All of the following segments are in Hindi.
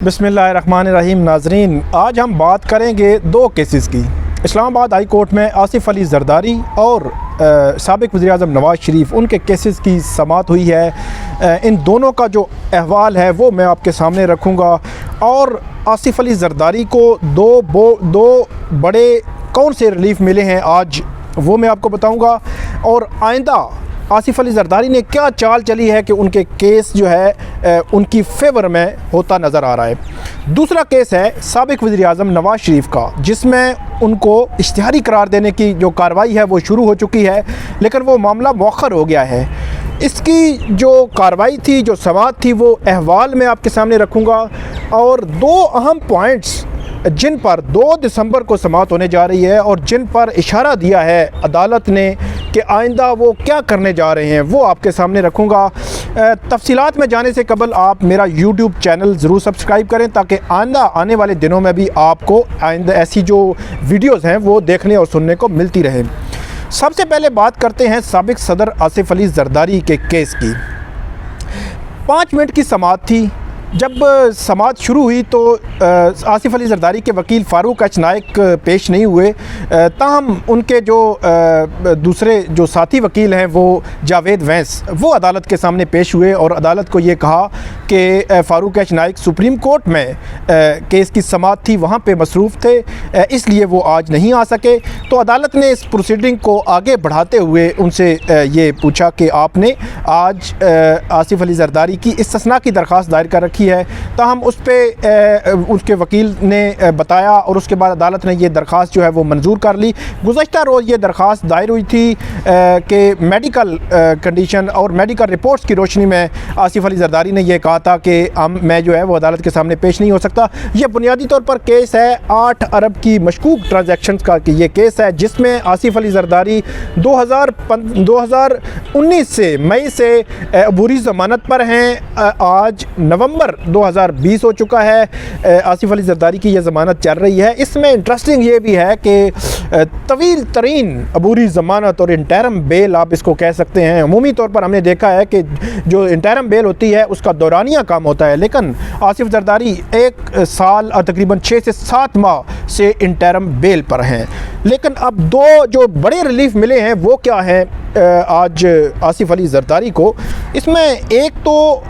बिस्मिल्लाहिर्रहमानिर्रहीम। नाजरीन, आज हम बात करेंगे दो केसेस की। इस्लामाबाद हाई कोर्ट में आसिफ अली जरदारी और साबिक वज़ीर-ए-आज़म नवाज़ शरीफ, उनके केसेस की समाअत हुई है। इन दोनों का जो अहवाल है वो मैं आपके सामने रखूँगा और आसिफ अली जरदारी को दो बड़े कौन से रिलीफ मिले हैं आज वो मैं आपको बताऊँगा, और आइंदा आसिफ अली जरदारी ने क्या चाल चली है कि उनके केस जो है उनकी फेवर में होता नज़र आ रहा है। दूसरा केस है साबिक वज़ीर-ए-आज़म नवाज़ शरीफ का, जिसमें उनको इश्तिहारी करार देने की जो कार्रवाई है वो शुरू हो चुकी है, लेकिन वो मामला मौखर हो गया है। इसकी जो कार्रवाई थी, जो समाअत थी, वो अहवाल में आपके सामने रखूँगा और दो अहम पॉइंट्स जिन पर 2 दिसंबर को समाअत होने जा रही है और जिन पर इशारा दिया है अदालत ने कि आइंदा वो क्या करने जा रहे हैं, वो आपके सामने रखूँगा। तफसीलात में जाने से कबल आप मेरा यूट्यूब चैनल ज़रूर सब्सक्राइब करें ताकि आइंदा आने वाले दिनों में भी आपको आइंदा ऐसी जो वीडियोज़ हैं वो देखने और सुनने को मिलती रहें। सबसे पहले बात करते हैं साबिक सदर आसिफ अली जरदारी के केस की। 5 मिनट की समाअत थी। जब समाअत शुरू हुई तो आसिफ अली जरदारी के वकील फ़ारूक एच नाइक पेश नहीं हुए, ताहम उनके जो दूसरे जो साथी वकील हैं वो जावेद वैस, वो अदालत के सामने पेश हुए और अदालत को ये कहा कि Farooq H Naik supreme court में केस की समाअत थी, वहाँ पे मसरूफ़ थे, इसलिए वो आज नहीं आ सके। तो अदालत ने इस प्रोसीडिंग को आगे बढ़ाते हुए उनसे ये पूछा कि आपने आज आसिफ अली जरदारी की इस्तिस्ना की दरख्वास्त दायर कर रखी है। ताहम उस पर उसके वकील ने बताया और उसके बाद अदालत ने ये दरख्वास्त जो है वो मंजूर कर ली। गुज़श्ता रोज़ ये दरख्वास्त दायर हुई थी कि मेडिकल कंडीशन और मेडिकल रिपोर्ट्स की रोशनी में आसिफ अली जरदारी ने यह कहा था कि मैं जो है वो अदालत के सामने पेश नहीं हो सकता। ये बुनियादी तौर पर केस है 8 अरब की मशकूक ट्रांजैक्शंस का कि ये केस है, जिसमें आसिफ अली जरदारी 2019 से मई से अबूरी ज़मानत पर हैं। आज नवंबर 2020 हो चुका है, आसिफ अली जरदारी की यह ज़मानत चल रही है। इसमें इंटरेस्टिंग ये भी है कि तवील तरीन अबूरी ज़मानत और इंटरम बेल आप इसको कह सकते हैं। अमूमी तौर पर हमने देखा है कि जो इंटरम बेल होती है उसका दौरानिया काम होता है, लेकिन आसिफ जरदारी 1 साल और तकरीबन 6 से 7 माह से इंटरम बेल पर हैं। लेकिन अब 2 जो बड़े रिलीफ मिले हैं वो क्या हैं आज आसिफ अली जरदारी को। इसमें एक तो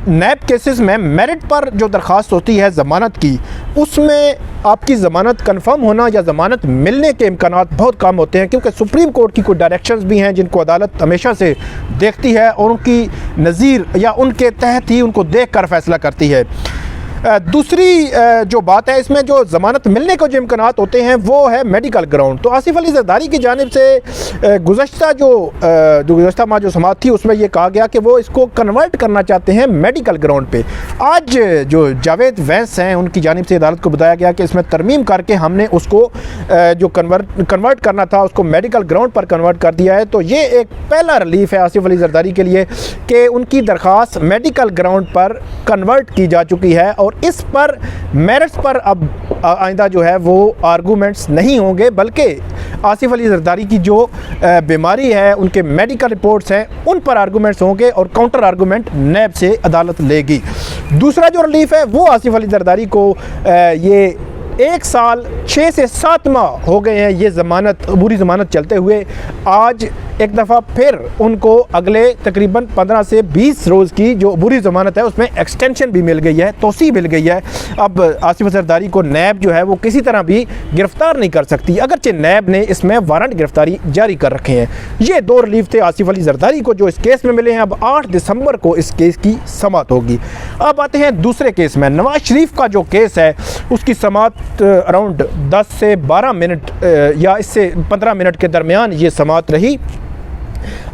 नैब केसेस में मेरिट पर जो दरख्वास्त होती है ज़मानत की, उसमें आपकी ज़मानत कंफर्म होना या ज़मानत मिलने के इम्कानात बहुत कम होते हैं, क्योंकि सुप्रीम कोर्ट की कुछ डायरेक्शंस भी हैं जिनको अदालत हमेशा से देखती है और उनकी नज़ीर या उनके तहत ही उनको देख कर फैसला करती है। दूसरी जो बात है, इसमें जो ज़मानत मिलने के जो इम्कानात होते हैं वो है मेडिकल ग्राउंड। तो आसिफ अली जरदारी की जानिब से गुज़श्ता माह जो समाअत थी उसमें ये कहा गया कि वो इसको कन्वर्ट करना चाहते हैं मेडिकल ग्राउंड पे। आज जो जावेद वैस हैं उनकी जानिब से अदालत को बताया गया कि इसमें तरमीम करके हमने उसको जो कन्वर्ट करना था उसको मेडिकल ग्राउंड पर कन्वर्ट कर दिया है। तो ये एक पहला रिलीफ है आसिफ अली जरदारी के लिए कि उनकी दरख्वास्त मेडिकल ग्राउंड पर कन्वर्ट की जा चुकी है और इस पर मेरिट्स पर अब आइंदा जो है वो आर्गूमेंट्स नहीं होंगे, बल्कि आसिफ अली जरदारी की जो बीमारी है, उनके मेडिकल रिपोर्ट्स हैं, उन पर आर्गूमेंट्स होंगे और काउंटर आर्गूमेंट नैब से अदालत लेगी। दूसरा जो रिलीफ है वो आसिफ अली जरदारी को ये 1 साल 6 से 7 माह हो गए हैं ये ज़मानत, बुरी ज़मानत चलते हुए। आज एक दफ़ा फिर उनको अगले तकरीबन 15 से 20 रोज़ की जो बुरी ज़मानत है उसमें एक्सटेंशन भी मिल गई है, तोसी मिल गई है। अब आसिफ जरदारी को नैब जो है वो किसी तरह भी गिरफ़्तार नहीं कर सकती, अगरचे नैब ने इसमें वारंट गिरफ़्तारी जारी कर रखे हैं। ये 2 रिलीफ थे आसिफ अली जरदारी को जो इस केस में मिले हैं। अब 8 दिसंबर को इस केस की समाअत होगी। अब आते हैं दूसरे केस में। नवाज़ शरीफ का जो केस है उसकी समाअत अराउंड 10 से 12 मिनट या इससे 15 मिनट के दरमियान ये समाअत रही।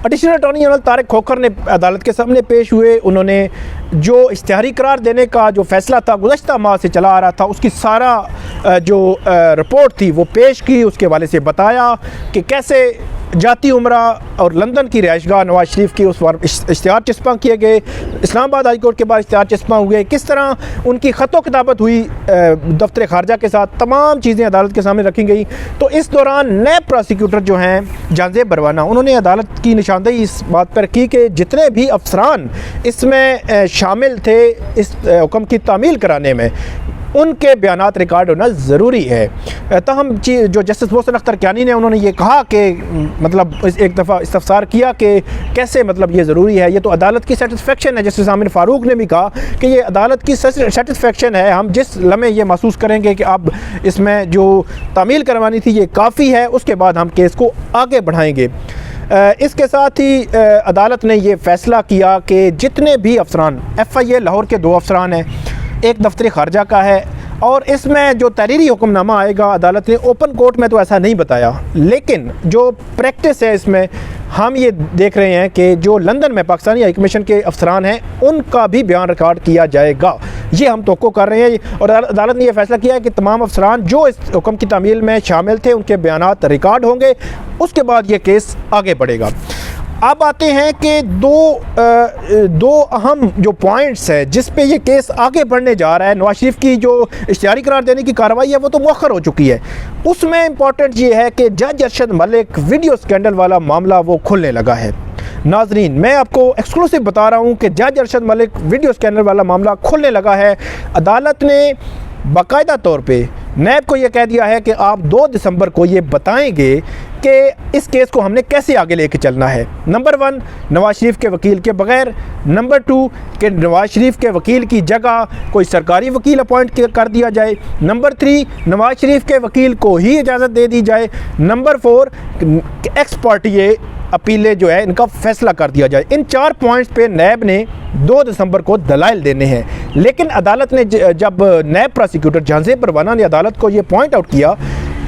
Additional attorney general Tariq Khokhar ने अदालत के सामने पेश हुए। उन्होंने जो इश्तिहारी करार देने का जो फ़ैसला था गुज़श्ता माह से चला आ रहा था उसकी सारा जो रिपोर्ट थी वो पेश की, उसके हवाले से बताया कि कैसे जाती उमरा और लंदन की रिहाइशगाह नवाज शरीफ की उस पर इश्तिहार चस्पा किए गए, इस्लामाबाद हाई कोर्ट के बाद इश्तिहार चस्पा हुए, किस तरह उनकी ख़तो किताबत हुई दफ्तर खारजा के साथ, तमाम चीज़ें अदालत के सामने रखी गई। तो इस दौरान नए प्रोसिक्यूटर जो हैं जानज़ेब बरवाना, उन्होंने अदालत की निशानदेही इस बात पर की कि जितने भी अफसरान इसमें शामिल थे इस हुक्म की तामील कराने में, उनके बयानात रिकॉर्ड होना ज़रूरी है। तहम जो जस्टिस मोहसिन अख्तर कियानी ने उन्होंने ये कहा कि मतलब एक दफ़ा इस्तफसार किया कि कैसे मतलब ये ज़रूरी है, ये तो अदालत की सेटिस्फेक्शन है। जस्टिस आमिर फ़ारूक ने भी कहा कि ये अदालत की सेटिस्फेक्शन है, हम जिस लम्हे ये महसूस करेंगे कि अब इसमें जो तामील करवानी थी ये काफ़ी है, उसके बाद हम केस को आगे बढ़ाएंगे। इसके साथ ही अदालत ने ये फ़ैसला किया कि जितने भी अफसरान, FIA लाहौर के 2 अफसरान हैं, एक दफ्तर खारजा का है, और इसमें जो तहरीरी हुक्मनामा आएगा, अदालत ने ओपन कोर्ट में तो ऐसा नहीं बताया, लेकिन जो प्रैक्टिस है इसमें हम ये देख रहे हैं कि जो लंदन में पाकिस्तानी हाई कमीशन के अफसरान हैं उनका भी बयान रिकॉर्ड किया जाएगा, ये हम तवक्को कर रहे हैं। और अदालत ने यह फैसला किया है कि तमाम अफसरान जो इस हुक्म की तामील में शामिल थे उनके बयानात रिकॉर्ड होंगे, उसके बाद ये केस आगे बढ़ेगा। अब आते हैं कि दो अहम जो पॉइंट्स है जिस पे ये केस आगे बढ़ने जा रहा है। नवाज शरीफ की जो इश्तिहारी करार देने की कार्रवाई है वो तो मुअख्खर हो चुकी है, उसमें इम्पॉर्टेंट ये है कि जज अरशद मलिक वीडियो स्कैंडल वाला मामला वो खुलने लगा है। नाजरीन, मैं आपको एक्सक्लूसिव बता रहा हूँ कि जज अरशद मलिक वीडियो स्कैंडल वाला मामला खुलने लगा है। अदालत ने बाकायदा तौर पे नैब को ये कह दिया है कि आप 2 दिसंबर को ये बताएंगे कि इस केस को हमने कैसे आगे लेके चलना है। नंबर 1, नवाज शरीफ के वकील के बगैर। नंबर 2, कि नवाज शरीफ के वकील की जगह कोई सरकारी वकील अपॉइंट कर दिया जाए। नंबर 3, नवाज शरीफ के वकील को ही इजाज़त दे दी जाए। नंबर 4, एक्स पार्टी अपीलें जो है इनका फैसला कर दिया जाए। इन 4 पॉइंट्स पे नैब ने 2 दिसंबर को दलाइल देने हैं, लेकिन अदालत ने जब नैब प्रोसिक्यूटर जानज़ेब बरवाना ने अदालत को ये पॉइंट आउट किया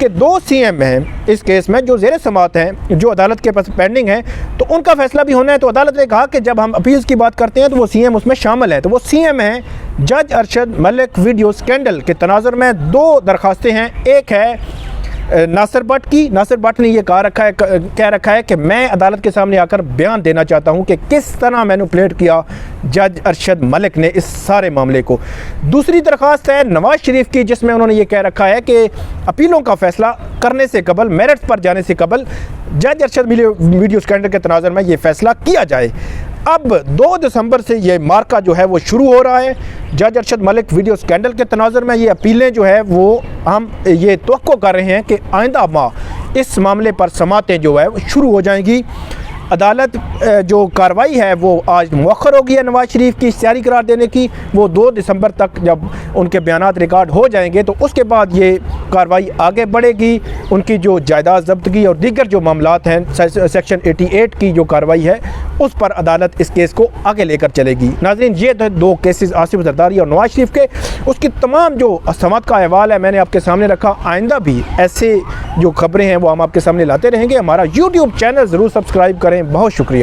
कि 2 CM हैं इस केस में जो ज़ेर समाअत हैं, जो अदालत के पास पेंडिंग है, तो उनका फैसला भी होना है। तो अदालत ने कहा कि जब हम अपील्स की बात करते हैं तो वो CM उसमें शामिल है। तो वो CM हैं जज अरशद मलिक वीडियो स्कैंडल के तनाज़ुर में 2 दरख्वास्तें हैं। एक है नासिर भट्ट की। नासिर भट्ट ने यह कह रखा है कि मैं अदालत के सामने आकर बयान देना चाहता हूं कि किस तरह मैनिपुलेट किया जज अरशद मलिक ने इस सारे मामले को। दूसरी दरख्वास्त है नवाज शरीफ की, जिसमें उन्होंने ये कह रखा है कि अपीलों का फैसला करने से कबल, मेरिट्स पर जाने से कबल जज अरशद वीडियो स्कैंडल के तनाज़ुर में ये फैसला किया जाए। अब 2 दिसंबर से ये मार्का जो है वो शुरू हो रहा है। जज अरशद मलिक वीडियो स्कैंडल के तनाज़ुर में ये अपीलें जो है वो हम ये तवक्को कर रहे हैं कि आइंदा माह इस मामले पर समातें जो है वो शुरू हो जाएंगी। अदालत जो कार्रवाई है वो आज मुअख्खर हो गई है नवाज शरीफ की इश्तिहारी करार देने की। वो 2 दिसंबर तक जब उनके बयानात रिकॉर्ड हो जाएंगे तो उसके बाद ये कार्रवाई आगे बढ़ेगी। उनकी जो जायदाद ज़ब्तगी और दीगर जो मामलात हैं, सेक्शन 88 की जो कार्रवाई है उस पर अदालत इस केस को आगे लेकर चलेगी। नाज़रीन, ये 2 केसेस आसिफ जरदारी और नवाज शरीफ के, उसकी तमाम जो समात का अहवाल है मैंने आपके सामने रखा। आइंदा भी ऐसे जो खबरें हैं वो हम आपके सामने लाते रहेंगे। हमारा YouTube चैनल ज़रूर सब्सक्राइब करें। बहुत शुक्रिया।